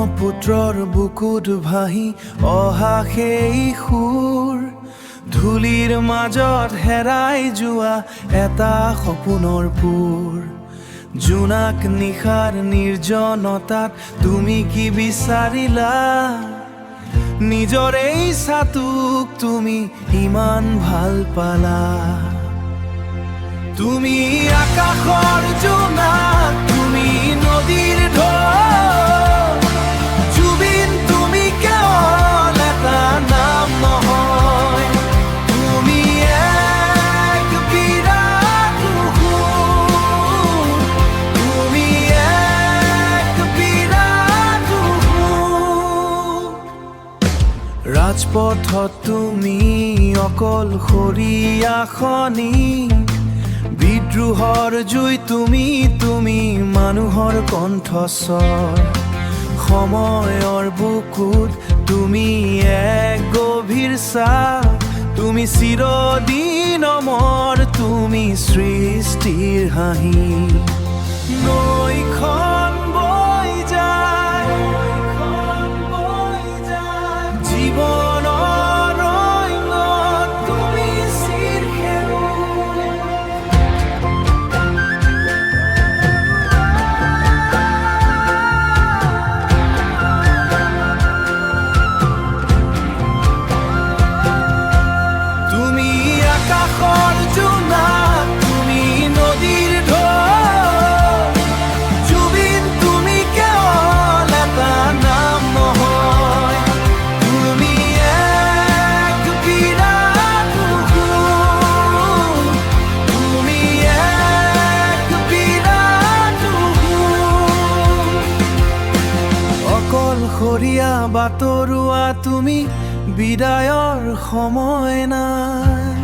ব্ৰহ্মপুত্ৰৰ বুকুত ভাহি অহা সেই সুৰ, ধূলিৰ মাজত হেৰাই যোৱা এটা সপোনৰ পুৰ। জোনাক নিশাৰ নিৰ্জনতাত তুমি কি বিচাৰিলা? নিজৰ এই ছাতুক তুমি ইমান ভাল পালা। তুমি আকাশৰ জোনাক, তুমি নদীৰ ঢৌ, জুবিন তুমি কেৱল এটা নাম নহয়, তুমি এক বিৰাট সুৰ, তুমি এক বিৰাট সুৰ। ৰাজপথত তুমি অকলশৰীয়া খনি, বিদ্ৰোহৰ জুই তুমি মানুহৰ কণ্ঠস্বৰ। সময়ৰ বুকুত তুমি এক গভীৰ ছাঁ, তুমি চিৰদিন অমৰ, তুমি সৃষ্টিৰ হাঁহি। নৈখন বৈ যায়, জীৱনৰ অইনত তুমি চিৰসেউজ। তুমি আকাশৰ জোনাক, তুমি নদীৰ ঢৌ, জুবিন তুমি কেৱল এটা নাম নহয়, তুমি এক বিৰাট সুৰ, তুমি এক বিৰাট সুৰ। অকলশৰীয়া বাটৰুৱা তুমি, বিদায়ৰ সময় নাই।